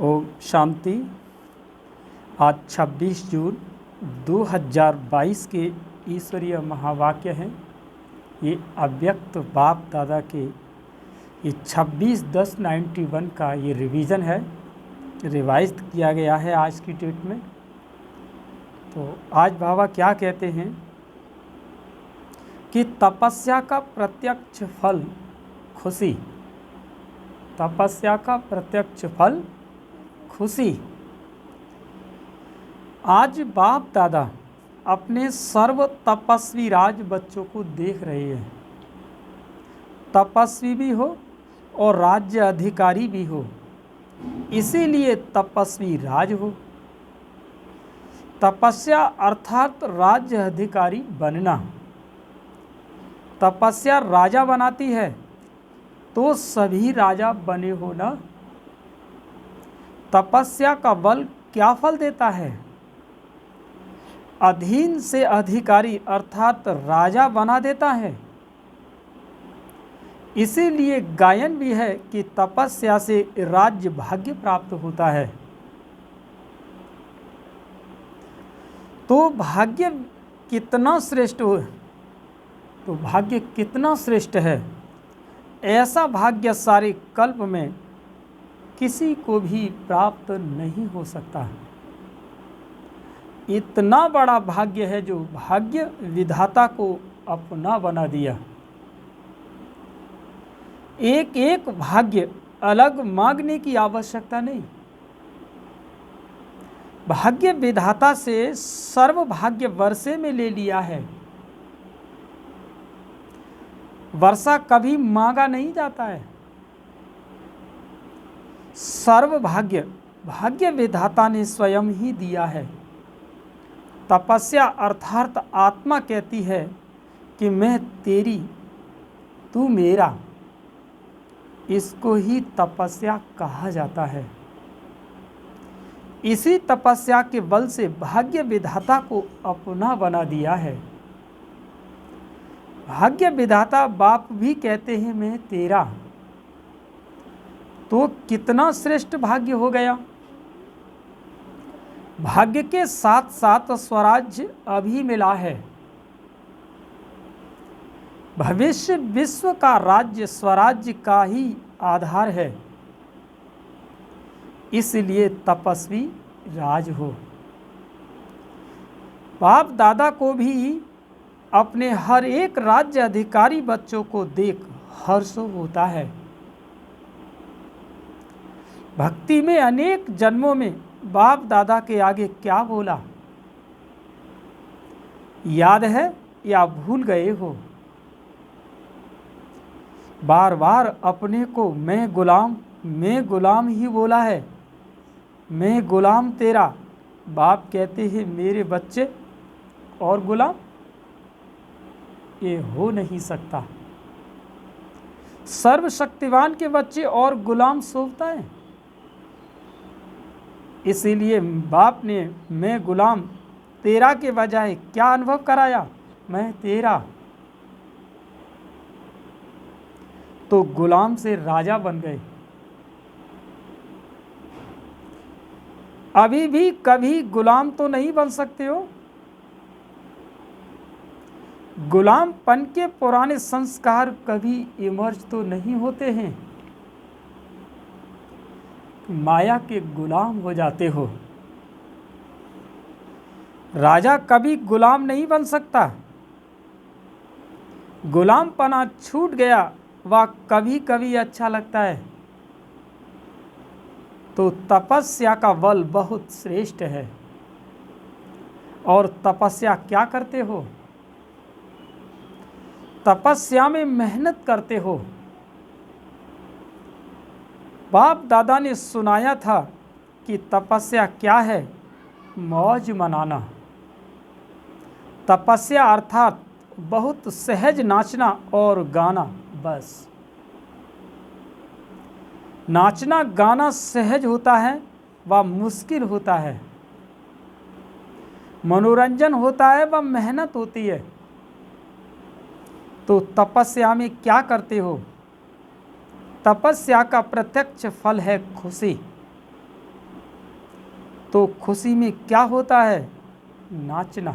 ओम शांति। आज 26 जून 2022 के ईश्वरीय महावाक्य हैं। ये अव्यक्त बाप दादा के ये 26/10/91 का ये रिवीजन है, रिवाइज किया गया है आज की डेट में। तो आज बाबा क्या कहते हैं कि तपस्या का प्रत्यक्ष फल खुशी। तपस्या का प्रत्यक्ष फल खुशी। आज बाप दादा अपने सर्व तपस्वी राज बच्चों को देख रहे हैं। तपस्वी भी हो और राज्य अधिकारी भी हो, इसीलिए तपस्वी राज हो। तपस्या अर्थात राज्य अधिकारी बनना। तपस्या राजा बनाती है, तो सभी राजा बने हो ना। तपस्या का बल क्या फल देता है? अधीन से अधिकारी अर्थात राजा बना देता है। इसीलिए गायन भी है कि तपस्या से राज्य भाग्य प्राप्त होता है। तो भाग्य कितना श्रेष्ठ हो, तो भाग्य कितना श्रेष्ठ है। ऐसा भाग्य सारे कल्प में किसी को भी प्राप्त नहीं हो सकता। इतना बड़ा भाग्य है जो भाग्य विधाता को अपना बना दिया। एक एक भाग्य अलग मांगने की आवश्यकता नहीं। भाग्य विधाता से सर्व भाग्य वर्षे में ले लिया है। वर्षा कभी मांगा नहीं जाता है। सर्व भाग्य भाग्य विधाता ने स्वयं ही दिया है। तपस्या अर्थात आत्मा कहती है कि मैं तेरी, तू मेरा। इसको ही तपस्या कहा जाता है। इसी तपस्या के बल से भाग्य विधाता को अपना बना दिया है। भाग्य विधाता बाप भी कहते हैं मैं तेरा। तो कितना श्रेष्ठ भाग्य हो गया। भाग्य के साथ साथ स्वराज्य अभी मिला है। भविष्य विश्व का राज्य स्वराज्य का ही आधार है। इसलिए तपस्वी राज हो। बाप दादा को भी अपने हर एक राज्य अधिकारी बच्चों को देख हर्ष होता है। भक्ति में अनेक जन्मों में बाप दादा के आगे क्या बोला, याद है या भूल गए हो? बार बार अपने को मैं गुलाम ही बोला है। मैं गुलाम तेरा। बाप कहते हैं मेरे बच्चे और गुलाम, ये हो नहीं सकता। सर्वशक्तिवान के बच्चे और गुलाम सोचता है। इसीलिए बाप ने मैं गुलाम तेरा के बजाय क्या अनुभव कराया, मैं तेरा। तो गुलाम से राजा बन गए। अभी भी कभी गुलाम तो नहीं बन सकते हो। गुलामपन के पुराने संस्कार कभी इमर्ज तो नहीं होते हैं। माया के गुलाम हो जाते हो। राजा कभी गुलाम नहीं बन सकता। गुलामपना छूट गया, वह कभी कभी अच्छा लगता है। तो तपस्या का बल बहुत श्रेष्ठ है। और तपस्या क्या करते हो? तपस्या में मेहनत करते हो। बाप दादा ने सुनाया था कि तपस्या क्या है? मौज मनाना। तपस्या अर्थात बहुत सहज नाचना और गाना। बस नाचना गाना सहज होता है, वह मुश्किल होता है। मनोरंजन होता है, वह मेहनत होती है। तो तपस्या में क्या करते हो? तपस्या का प्रत्यक्ष फल है खुशी। तो खुशी में क्या होता है? नाचना।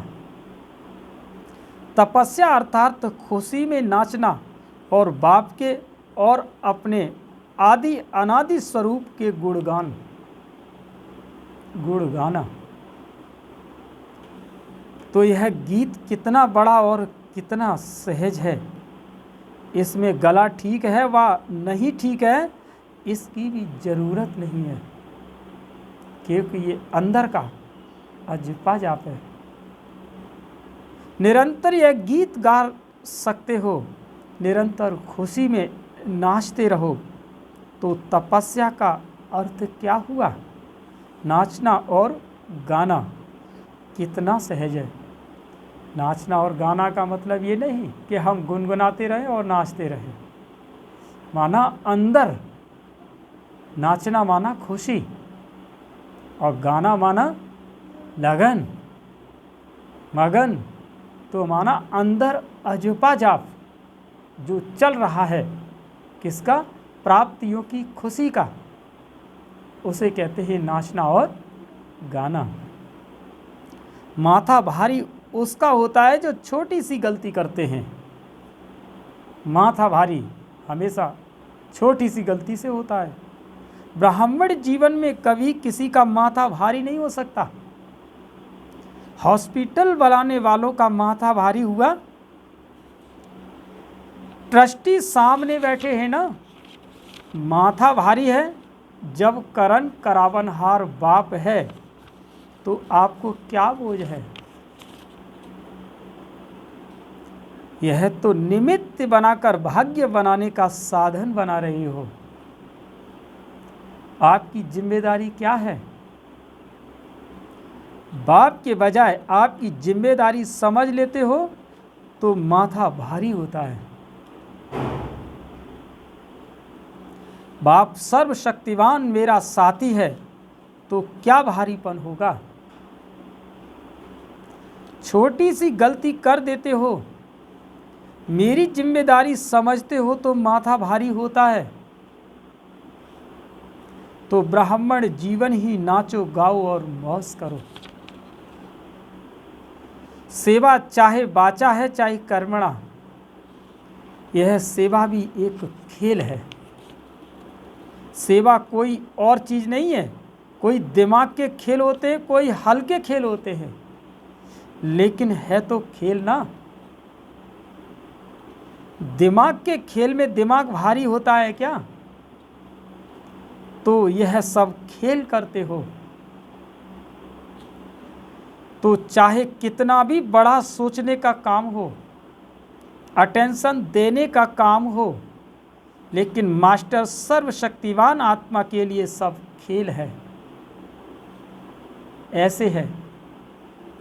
तपस्या अर्थात खुशी में नाचना और बाप के और अपने आदि अनादि स्वरूप के गुण गाना। तो यह गीत कितना बड़ा और कितना सहज है। इसमें गला ठीक है व नहीं ठीक है इसकी भी ज़रूरत नहीं है, क्योंकि ये अंदर का अजपा जाप है। निरंतर यह गीत गा सकते हो, निरंतर खुशी में नाचते रहो। तो तपस्या का अर्थ क्या हुआ? नाचना और गाना। कितना सहज है। नाचना और गाना का मतलब ये नहीं कि हम गुनगुनाते रहें और नाचते रहें। माना अंदर, नाचना माना खुशी और गाना माना लगन, मगन। तो माना अंदर अजूपा जाप जो चल रहा है, किसका? प्राप्तियों की खुशी का, उसे कहते हैं नाचना और गाना। माथा भारी उसका होता है जो छोटी सी गलती करते हैं। माथा भारी हमेशा छोटी सी गलती से होता है। ब्राह्मण जीवन में कभी किसी का माथा भारी नहीं हो सकता। हॉस्पिटल बनाने वालों का माथा भारी हुआ, ट्रस्टी सामने बैठे हैं ना, माथा भारी है। जब करण करावनहार बाप है तो आपको क्या बोझ है? यह तो निमित्त बनाकर भाग्य बनाने का साधन बना रही हो। आपकी जिम्मेदारी क्या है? बाप के बजाय आपकी जिम्मेदारी समझ लेते हो तो माथा भारी होता है। बाप सर्वशक्तिवान मेरा साथी है तो क्या भारीपन होगा? छोटी सी गलती कर देते हो, मेरी जिम्मेदारी समझते हो तो माथा भारी होता है। तो ब्राह्मण जीवन ही नाचो गाओ और मौज करो। सेवा चाहे बाचा है चाहे कर्मणा, यह सेवा भी एक खेल है। सेवा कोई और चीज़ नहीं है। कोई दिमाग के खेल होते हैं, कोई हल्के खेल होते हैं, लेकिन है तो खेल ना। दिमाग के खेल में दिमाग भारी होता है क्या? तो यह सब खेल करते हो तो चाहे कितना भी बड़ा सोचने का काम हो, अटेंशन देने का काम हो, लेकिन मास्टर सर्वशक्तिवान आत्मा के लिए सब खेल है। ऐसे है,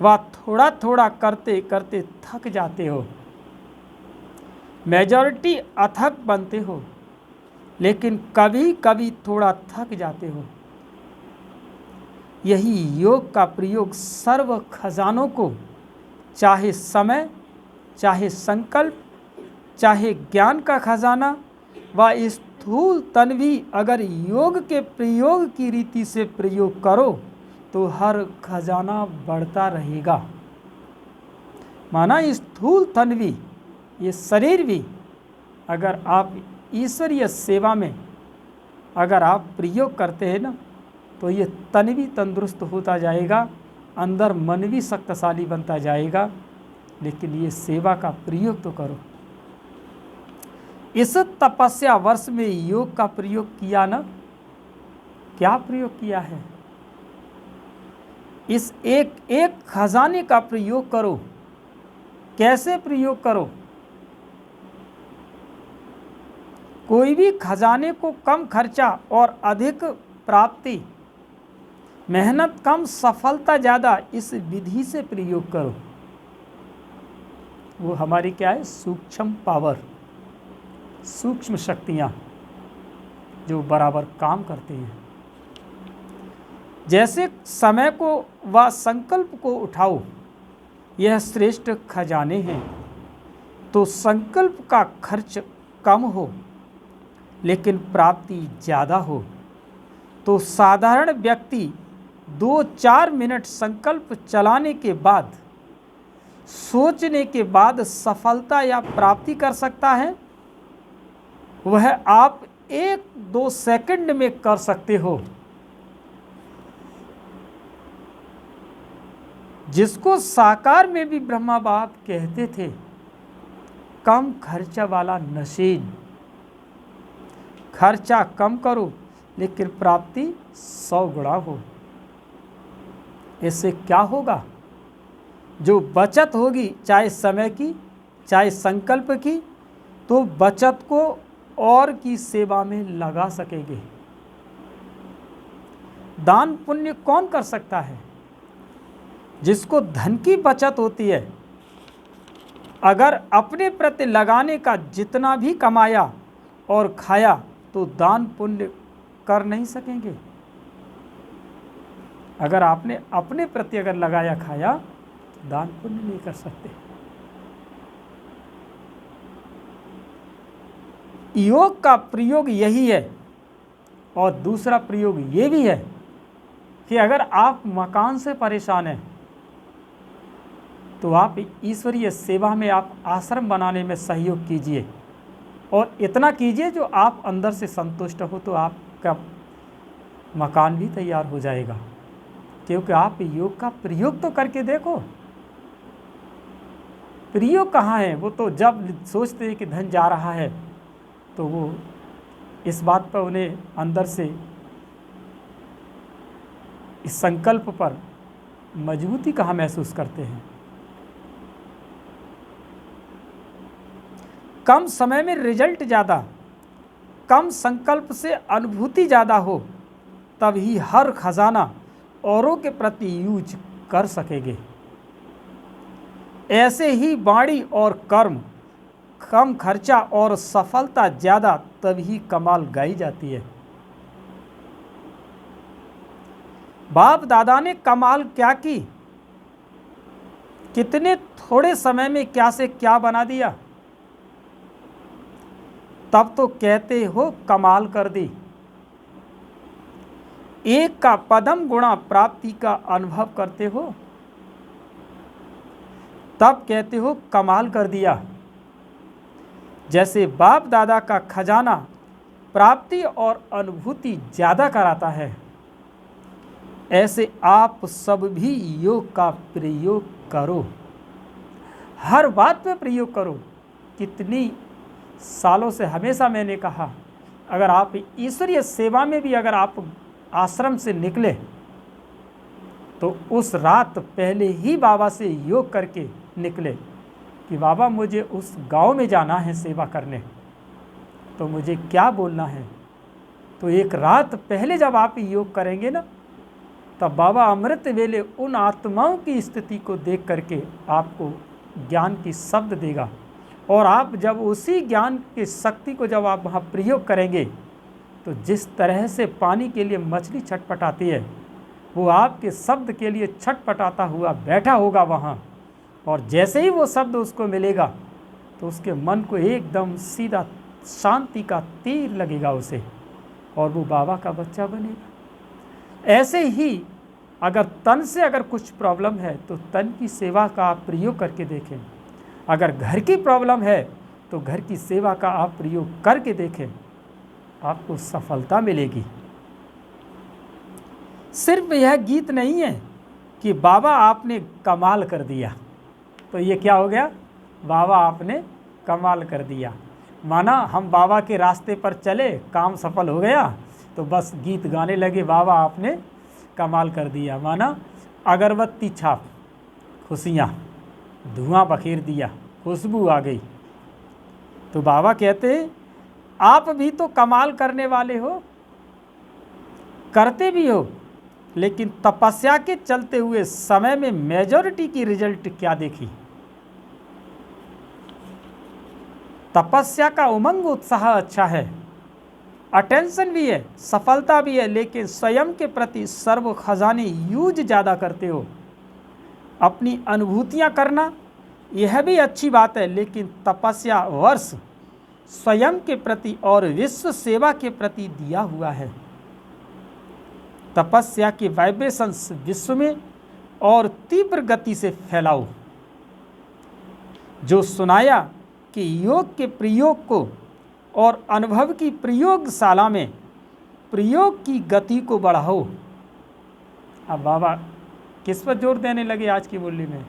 वह थोड़ा थोड़ा करते करते थक जाते हो। मेजॉरिटी अथक बनते हो, लेकिन कभी कभी थोड़ा थक जाते हो। यही योग का प्रयोग सर्व खजानों को, चाहे समय, चाहे संकल्प, चाहे ज्ञान का खजाना व स्थूल तन भी अगर योग के प्रयोग की रीति से प्रयोग करो तो हर खजाना बढ़ता रहेगा। माना स्थूल तन भी, ये शरीर भी, अगर आप ईश्वरीय सेवा में अगर आप प्रयोग करते हैं ना, तो ये तन भी तंदुरुस्त होता जाएगा, अंदर मन भी शक्तिशाली बनता जाएगा। लेकिन ये सेवा का प्रयोग तो करो। इस तपस्या वर्ष में योग का प्रयोग किया ना, क्या प्रयोग किया है? इस एक एक खजाने का प्रयोग करो। कैसे प्रयोग करो? कोई भी खजाने को कम खर्चा और अधिक प्राप्ति, मेहनत कम सफलता ज़्यादा, इस विधि से प्रयोग करो। वो हमारी क्या है? सूक्ष्म पावर, सूक्ष्म शक्तियाँ जो बराबर काम करती हैं। जैसे समय को व संकल्प को उठाओ, यह श्रेष्ठ खजाने हैं। तो संकल्प का खर्च कम हो लेकिन प्राप्ति ज़्यादा हो, तो साधारण व्यक्ति 2-4 मिनट संकल्प चलाने के बाद, सोचने के बाद सफलता या प्राप्ति कर सकता है, वह आप 1-2 सेकंड में कर सकते हो। जिसको साकार में भी ब्रह्मा बाप कहते थे, कम खर्चा वाला नशीन, खर्चा कम करो लेकिन प्राप्ति 100 गुणा हो। इससे क्या होगा? जो बचत होगी, चाहे समय की चाहे संकल्प की, तो बचत को और की सेवा में लगा सकेंगे। दान पुण्य कौन कर सकता है? जिसको धन की बचत होती है, अगर अपने प्रति लगाने का जितना भी कमाया और खाया तो दान पुण्य कर नहीं सकेंगे। अगर आपने अपने प्रति अगर लगाया खाया तो दान पुण्य नहीं कर सकते। योग का प्रयोग यही है। और दूसरा प्रयोग ये भी है कि अगर आप मकान से परेशान हैं तो आप ईश्वरीय सेवा में, आप आश्रम बनाने में सहयोग कीजिए, और इतना कीजिए जो आप अंदर से संतुष्ट हो, तो आपका मकान भी तैयार हो जाएगा। क्योंकि आप योग का प्रयोग तो करके देखो। प्रयोग कहाँ है? वो तो जब सोचते हैं कि धन जा रहा है तो वो इस बात पर उन्हें अंदर से इस संकल्प पर मजबूती कहाँ महसूस करते हैं। कम समय में रिजल्ट ज़्यादा, कम संकल्प से अनुभूति ज़्यादा हो, तभी हर खजाना औरों के प्रति यूज कर सकेंगे। ऐसे ही वाणी और कर्म, कम खर्चा और सफलता ज़्यादा, तभी कमाल गाई जाती है। बाप दादा ने कमाल क्या की? कितने थोड़े समय में क्या से क्या बना दिया। तब तो कहते हो कमाल कर दी। एक का पदम गुणा प्राप्ति का अनुभव करते हो, तब कहते हो कमाल कर दिया। जैसे बाप दादा का खजाना प्राप्ति और अनुभूति ज़्यादा कराता है, ऐसे आप सब भी योग का प्रयोग करो। हर बात में प्रयोग करो। कितनी सालों से हमेशा मैंने कहा, अगर आप ईश्वरीय सेवा में भी अगर आप आश्रम से निकले तो उस रात पहले ही बाबा से योग करके निकले कि बाबा मुझे उस गांव में जाना है सेवा करने, तो मुझे क्या बोलना है। तो एक रात पहले जब आप योग करेंगे ना, तब बाबा अमृत वेले उन आत्माओं की स्थिति को देख करके आपको ज्ञान की शब्द देगा। और आप जब उसी ज्ञान की शक्ति को जब आप वहाँ प्रयोग करेंगे, तो जिस तरह से पानी के लिए मछली छटपटाती है, वो आपके शब्द के लिए छटपटाता हुआ बैठा होगा वहाँ। और जैसे ही वो शब्द उसको मिलेगा तो उसके मन को एकदम सीधा शांति का तीर लगेगा उसे, और वो बाबा का बच्चा बनेगा। ऐसे ही अगर तन से अगर कुछ प्रॉब्लम है तो तन की सेवा का आप प्रयोग करके देखें। अगर घर की प्रॉब्लम है तो घर की सेवा का आप प्रयोग करके देखें, आपको सफलता मिलेगी। सिर्फ यह गीत नहीं है कि बाबा आपने कमाल कर दिया, तो ये क्या हो गया? बाबा आपने कमाल कर दिया। माना हम बाबा के रास्ते पर चले, काम सफल हो गया, तो बस गीत गाने लगे, बाबा आपने कमाल कर दिया। माना अगरबत्ती छाप, खुशियाँ, धुआं बखेर दिया, खुशबू आ गई। तो बाबा कहते हैं आप भी तो कमाल करने वाले हो, करते भी हो, लेकिन तपस्या के चलते हुए समय में मेजॉरिटी की रिजल्ट क्या देखी? तपस्या का उमंग उत्साह अच्छा है, अटेंशन भी है, सफलता भी है, लेकिन स्वयं के प्रति सर्व खजाने यूज ज़्यादा करते हो। अपनी अनुभूतियाँ करना यह भी अच्छी बात है, लेकिन तपस्या वर्ष स्वयं के प्रति और विश्व सेवा के प्रति दिया हुआ है। तपस्या के वाइब्रेशंस विश्व में और तीव्र गति से फैलाओ। जो सुनाया कि योग के प्रयोग को और अनुभव की प्रयोगशाला में प्रयोग की गति को बढ़ाओ। अब बाबा किस पर जोर देने लगे आज की बोली में?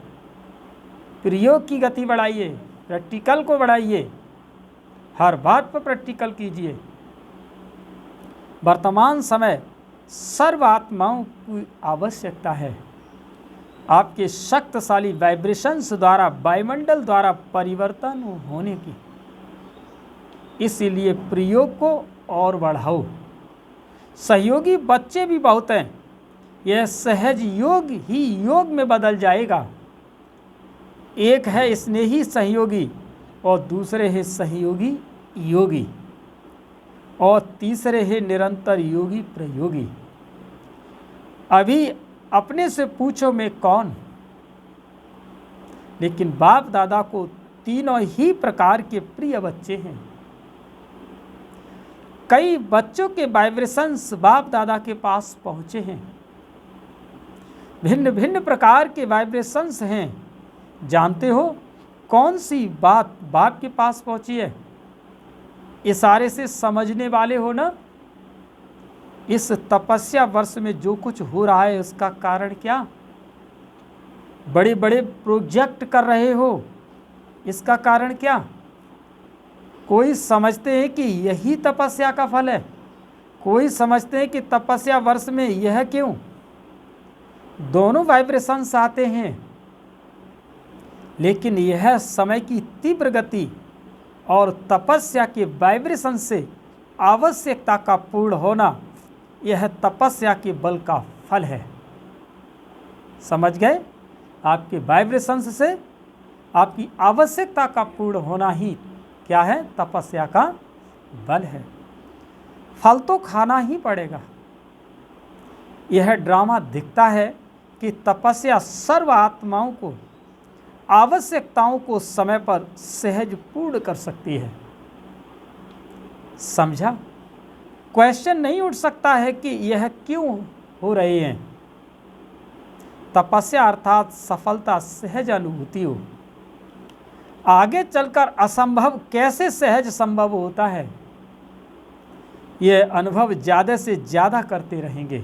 प्रयोग की गति बढ़ाइए, प्रैक्टिकल को बढ़ाइए, हर बात पर प्रैक्टिकल कीजिए। वर्तमान समय सर्व आत्माओं की आवश्यकता है आपके शक्तिशाली वाइब्रेशंस द्वारा वायुमंडल द्वारा परिवर्तन होने की। इसीलिए प्रयोग को और बढ़ाओ। सहयोगी बच्चे भी बहुत हैं, यह सहज योग ही योग में बदल जाएगा। एक है स्नेही सहयोगी और दूसरे है सहयोगी योगी और तीसरे है निरंतर योगी प्रयोगी। अभी अपने से पूछो मैं कौन? लेकिन बाप दादा को तीनों ही प्रकार के प्रिय बच्चे हैं। कई बच्चों के वाइब्रेशंस बाप दादा के पास पहुंचे हैं। भिन्न भिन्न प्रकार के वाइब्रेशंस हैं। जानते हो कौन सी बात बाप के पास पहुंची है? इशारे से समझने वाले हो ना? इस तपस्या वर्ष में जो कुछ हो रहा है उसका कारण क्या? बड़े बड़े प्रोजेक्ट कर रहे हो, इसका कारण क्या? कोई समझते हैं कि यही तपस्या का फल है, कोई समझते हैं कि तपस्या वर्ष में यह क्यों। दोनों वाइब्रेशंस आते हैं, लेकिन यह समय की तीव्र गति और तपस्या के वाइब्रेशन से आवश्यकता का पूर्ण होना, यह तपस्या के बल का फल है। समझ गए? आपके वाइब्रेशंस से आपकी आवश्यकता का पूर्ण होना ही क्या है? तपस्या का बल है। फल तो खाना ही पड़ेगा। यह ड्रामा दिखता है कि तपस्या सर्व आत्माओं को आवश्यकताओं को समय पर सहज पूर्ण कर सकती है। समझा? क्वेश्चन नहीं उठ सकता है कि यह क्यों हो रहे हैं। तपस्या अर्थात सफलता सहज अनुभूति हो। आगे चलकर असंभव कैसे सहज संभव होता है, यह अनुभव ज़्यादा से ज़्यादा करते रहेंगे।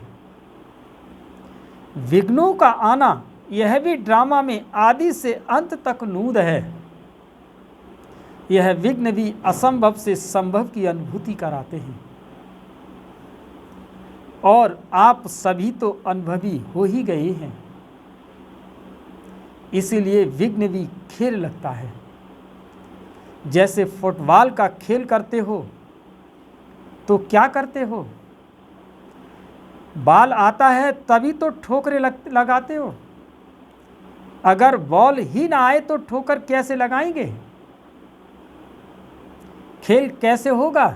विघ्नों का आना यह भी ड्रामा में आदि से अंत तक नूद है। यह विघ्न भी असंभव से संभव की अनुभूति कराते हैं और आप सभी तो अनुभवी हो ही गए हैं। इसीलिए विघ्न भी खेल लगता है। जैसे फुटबॉल का खेल करते हो तो क्या करते हो? बॉल आता है तभी तो ठोकरें लगाते हो। अगर बॉल ही ना आए तो ठोकर कैसे लगाएंगे? खेल कैसे होगा?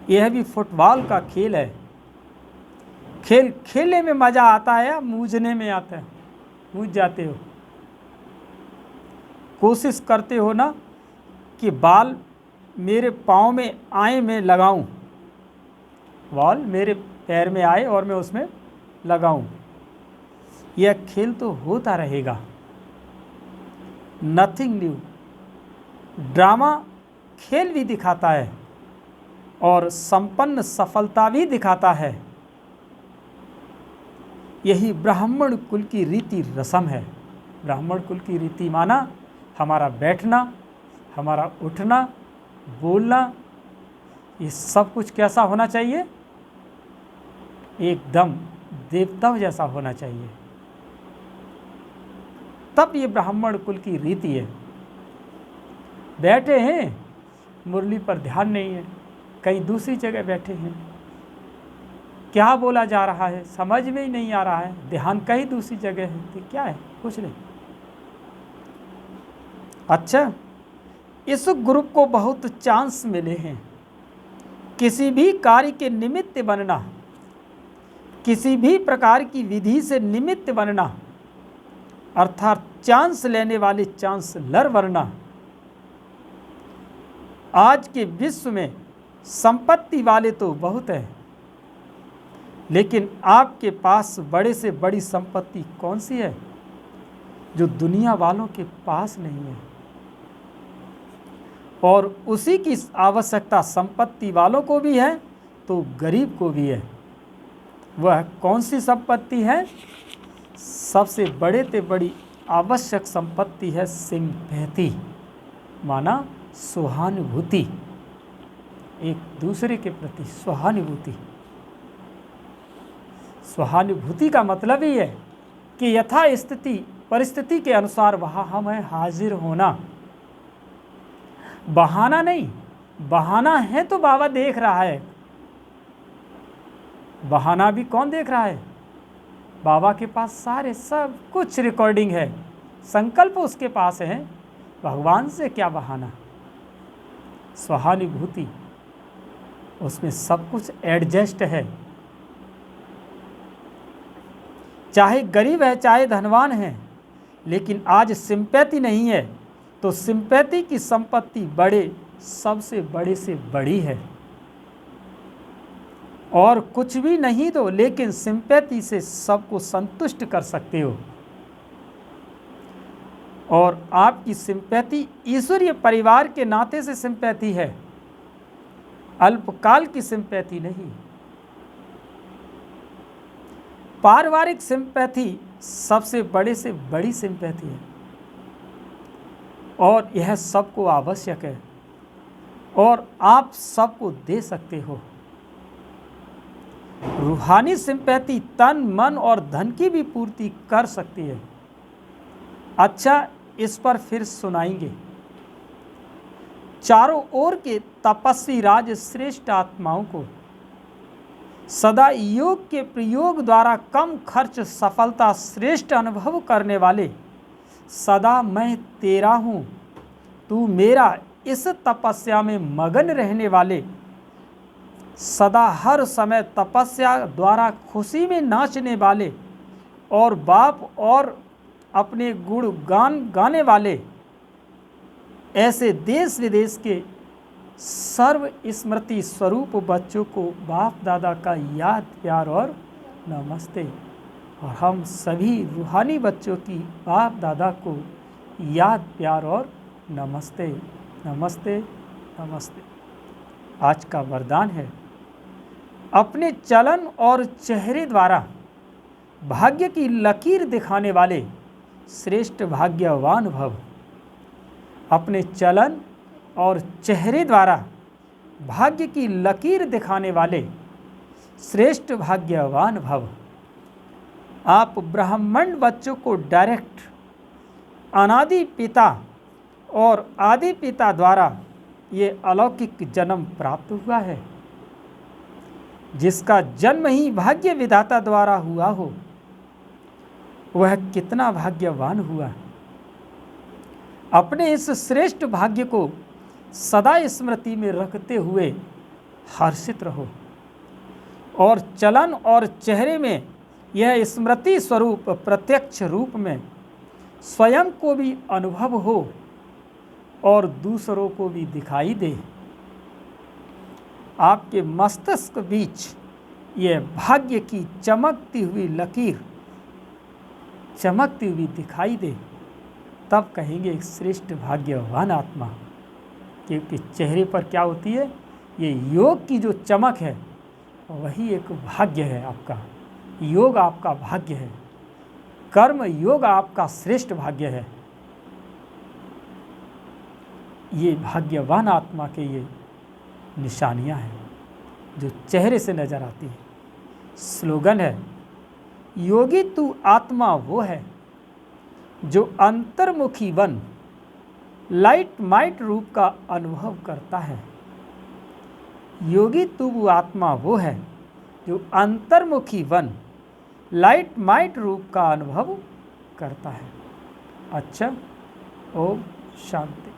यह भी फुटबॉल का खेल है। खेल खेलने में मजा आता है या मूझने में आता है? मूझ जाते हो। कोशिश करते हो ना कि बॉल मेरे पाँव में आए, मैं लगाऊं, बॉल मेरे पैर में आए और मैं उसमें लगाऊं। यह खेल तो होता रहेगा। Nothing new. ड्रामा खेल भी दिखाता है और संपन्न सफलता भी दिखाता है। यही ब्राह्मण कुल की रीति रस्म है। ब्राह्मण कुल की रीति माना हमारा बैठना, हमारा उठना, बोलना, ये सब कुछ कैसा होना चाहिए? एकदम देवताओं जैसा होना चाहिए। तब ये ब्राह्मण कुल की रीति है। बैठे हैं, मुरली पर ध्यान नहीं है, कहीं दूसरी जगह बैठे हैं, क्या बोला जा रहा है समझ में ही नहीं आ रहा है, ध्यान कहीं दूसरी जगह है, तो क्या है? कुछ नहीं। अच्छा, इस ग्रुप को बहुत चांस मिले हैं। किसी भी कार्य के निमित्त बनना, किसी भी प्रकार की विधि से निमित्त बनना, अर्थात चांस लेने वाले चांसलर बनना। आज के विश्व में संपत्ति वाले तो बहुत हैं, लेकिन आपके पास बड़े से बड़ी संपत्ति कौन सी है जो दुनिया वालों के पास नहीं है? और उसी की आवश्यकता संपत्ति वालों को भी है तो गरीब को भी है। वह कौन सी संपत्ति है? सबसे बड़े से बड़ी आवश्यक संपत्ति है सिंपैथी, माना सहानुभूति, एक दूसरे के प्रति सहानुभूति। सहानुभूति का मतलब ही है कि यथा स्थिति परिस्थिति के अनुसार वहाँ हमें हाजिर होना। बहाना नहीं, बहाना है तो बाबा देख रहा है। बहाना भी कौन देख रहा है? बाबा के पास सारे सब कुछ रिकॉर्डिंग है, संकल्प उसके पास है। भगवान से क्या बहाना? सहानुभूति, उसमें सब कुछ एडजस्ट है। चाहे गरीब है चाहे धनवान है, लेकिन आज सिंपैथी नहीं है तो सिंपैथी की संपत्ति बड़े सबसे बड़े से बड़ी है। और कुछ भी नहीं दो, लेकिन सिंपैथी से सबको संतुष्ट कर सकते हो। और आपकी सिंपैथी ईश्वरीय परिवार के नाते से सिंपैथी है, अल्पकाल की सिंपैथी नहीं। पारिवारिक सिंपैथी सबसे बड़े से बड़ी सिंपैथी है और यह सबको आवश्यक है और आप सबको दे सकते हो। रूहानी सिंपैथी तन मन और धन की भी पूर्ति कर सकती है। अच्छा, इस पर फिर सुनाएंगे। चारों ओर के तपस्वी राज श्रेष्ठ आत्माओं को सदा योग के प्रयोग द्वारा कम खर्च सफलता श्रेष्ठ अनुभव करने वाले, सदा मैं तेरा हूँ तू मेरा, इस तपस्या में मगन रहने वाले, सदा हर समय तपस्या द्वारा खुशी में नाचने वाले और बाप और अपने गुण गान गाने वाले, ऐसे देश विदेश के सर्व स्मृति स्वरूप बच्चों को बाप दादा का याद प्यार और नमस्ते। और हम सभी रूहानी बच्चों की बाप दादा को याद प्यार और नमस्ते नमस्ते नमस्ते। आज का वरदान है, अपने चलन और चेहरे द्वारा भाग्य की लकीर दिखाने वाले श्रेष्ठ भाग्यवान भव। अपने चलन और चेहरे द्वारा भाग्य की लकीर दिखाने वाले श्रेष्ठ भाग्यवान भव। आप ब्राह्मण बच्चों को डायरेक्ट अनादि पिता और आदि पिता द्वारा ये अलौकिक जन्म प्राप्त हुआ है, जिसका जन्म ही भाग्य विधाता द्वारा हुआ हो, वह कितना भाग्यवान हुआ। अपने इस श्रेष्ठ भाग्य को सदा स्मृति में रखते हुए हर्षित रहो और चलन और चेहरे में यह स्मृति स्वरूप प्रत्यक्ष रूप में स्वयं को भी अनुभव हो और दूसरों को भी दिखाई दे। आपके मस्तिष्क बीच यह भाग्य की चमकती हुई लकीर चमकती हुई दिखाई दे, तब कहेंगे एक श्रेष्ठ भाग्यवान आत्मा। क्योंकि चेहरे पर क्या होती है? ये योग की जो चमक है वही एक भाग्य है आपका। योग आपका भाग्य है, कर्म योग आपका श्रेष्ठ भाग्य है। ये भाग्यवान आत्मा के ये निशानियां हैं जो चेहरे से नजर आती है। स्लोगन है, योगी तू आत्मा वो है जो अंतर्मुखी वन लाइट माइट रूप का अनुभव करता है। योगी तू वो आत्मा वो है जो अंतर्मुखी वन लाइट माइट रूप का अनुभव करता है। अच्छा, ओम शांति।